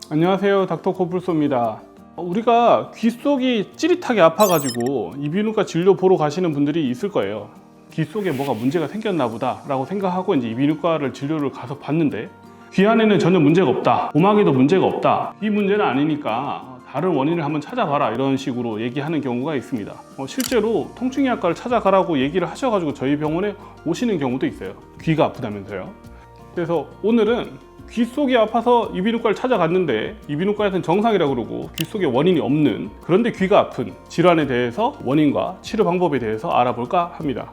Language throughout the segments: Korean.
안녕하세요, 닥터 코뿔소입니다. 우리가 귀 속이 찌릿하게 아파가지고 이비인후과 진료 보러 가시는 분들이 있을 거예요. 귀 속에 뭐가 문제가 생겼나 보다 라고 생각하고 이제 이비인후과를 진료를 가서 봤는데 귀 안에는 전혀 문제가 없다, 고막에도 문제가 없다, 이 문제는 아니니까 다른 원인을 한번 찾아봐라, 이런 식으로 얘기하는 경우가 있습니다. 실제로 통증의학과를 찾아가라고 얘기를 하셔가지고 저희 병원에 오시는 경우도 있어요. 귀가 아프다면서요. 그래서 오늘은 귀 속이 아파서 이비인후과를 찾아갔는데 이비인후과에서는 정상이라고 그러고 귀 속에 원인이 없는, 그런데 귀가 아픈 질환에 대해서 원인과 치료 방법에 대해서 알아볼까 합니다.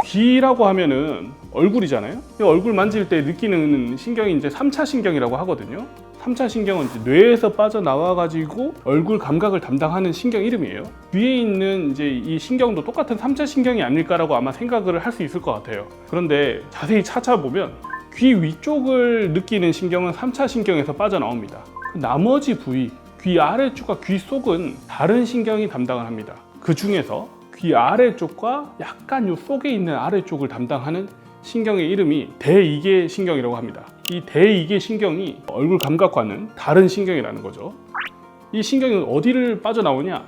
귀라고 하면은 얼굴이잖아요. 얼굴 만질 때 느끼는 신경이 이제 3차 신경이라고 하거든요. 3차 신경은 이제 뇌에서 빠져나와가지고 얼굴 감각을 담당하는 신경 이름이에요. 귀에 있는 이제 이 신경도 똑같은 3차 신경이 아닐까라고 아마 생각을 할 수 있을 것 같아요. 그런데 자세히 찾아보면 귀 위쪽을 느끼는 신경은 3차 신경에서 빠져나옵니다. 나머지 부위, 귀 아래쪽과 귀 속은 다른 신경이 담당을 합니다. 그 중에서 귀 아래쪽과 약간 요 속에 있는 아래쪽을 담당하는 신경의 이름이 대이계 신경이라고 합니다. 이 대이계 신경이 얼굴 감각과는 다른 신경이라는 거죠. 이 신경은 어디를 빠져나오냐?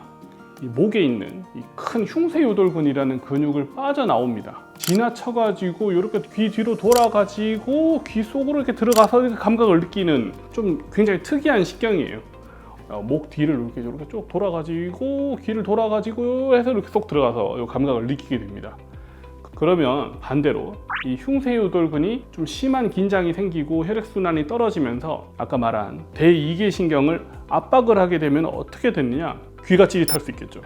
이 목에 있는 이 큰 흉쇄요돌근이라는 근육을 빠져나옵니다. 지나쳐가지고 이렇게 귀 뒤로 돌아가지고 귀 속으로 이렇게 들어가서 감각을 느끼는 좀 굉장히 특이한 신경이에요. 목 뒤를 이렇게 쭉 돌아가지고 귀를 돌아가지고 해서 이렇게 쏙 들어가서 이 감각을 느끼게 됩니다. 그러면 반대로 이 흉쇄요돌근이 좀 심한 긴장이 생기고 혈액순환이 떨어지면서 아까 말한 대이계 신경을 압박을 하게 되면 어떻게 되느냐? 귀가 찌릿할 수 있겠죠.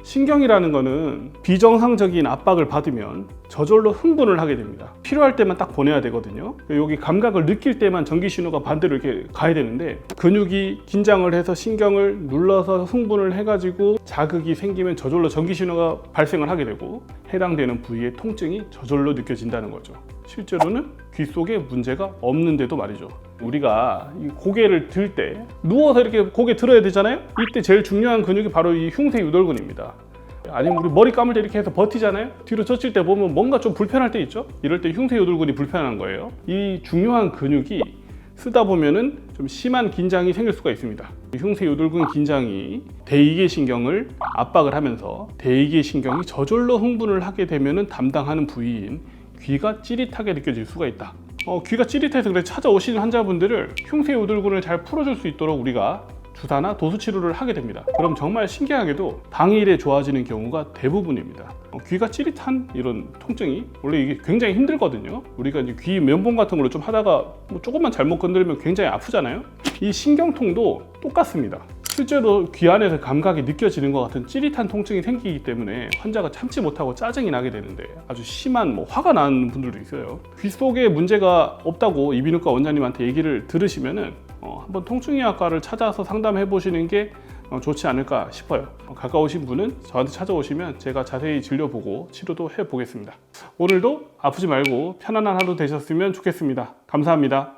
신경이라는 거는 비정상적인 압박을 받으면 저절로 흥분을 하게 됩니다. 필요할 때만 딱 보내야 되거든요. 여기 감각을 느낄 때만 전기 신호가 반대로 이렇게 가야 되는데 근육이 긴장을 해서 신경을 눌러서 흥분을 해가지고 자극이 생기면 저절로 전기 신호가 발생을 하게 되고 해당되는 부위의 통증이 저절로 느껴진다는 거죠. 실제로는 귀 속에 문제가 없는데도 말이죠. 우리가 이 고개를 들 때 누워서 이렇게 고개 들어야 되잖아요. 이때 제일 중요한 근육이 바로 이 흉쇄유돌근입니다. 아니면 우리 머리 감을 때 이렇게 해서 버티잖아요. 뒤로 젖힐 때 보면 뭔가 좀 불편할 때 있죠. 이럴 때 흉쇄유돌근이 불편한 거예요. 이 중요한 근육이 쓰다 보면은 좀 심한 긴장이 생길 수가 있습니다. 흉쇄요돌근 긴장이 대이계 신경을 압박을 하면서 대이계 신경이 저절로 흥분을 하게 되면은 담당하는 부위인 귀가 찌릿하게 느껴질 수가 있다. 귀가 찌릿해서 그래 찾아오시는 환자분들을 흉쇄요돌근을 잘 풀어줄 수 있도록 우리가 주사나 도수 치료를 하게 됩니다. 그럼 정말 신기하게도 당일에 좋아지는 경우가 대부분입니다. 귀가 찌릿한 이런 통증이 원래 이게 굉장히 힘들거든요. 우리가 이제 귀 면봉 같은 걸로 좀 하다가 뭐 조금만 잘못 건드리면 굉장히 아프잖아요. 이 신경통도 똑같습니다. 실제로 귀 안에서 감각이 느껴지는 것 같은 찌릿한 통증이 생기기 때문에 환자가 참지 못하고 짜증이 나게 되는데 아주 심한 화가 나는 분들도 있어요. 귀 속에 문제가 없다고 이비인후과 원장님한테 얘기를 들으시면은 한번 통증의학과를 찾아서 상담해 보시는 게 좋지 않을까 싶어요. 가까우신 분은 저한테 찾아오시면 제가 자세히 진료보고 치료도 해보겠습니다. 오늘도 아프지 말고 편안한 하루 되셨으면 좋겠습니다. 감사합니다.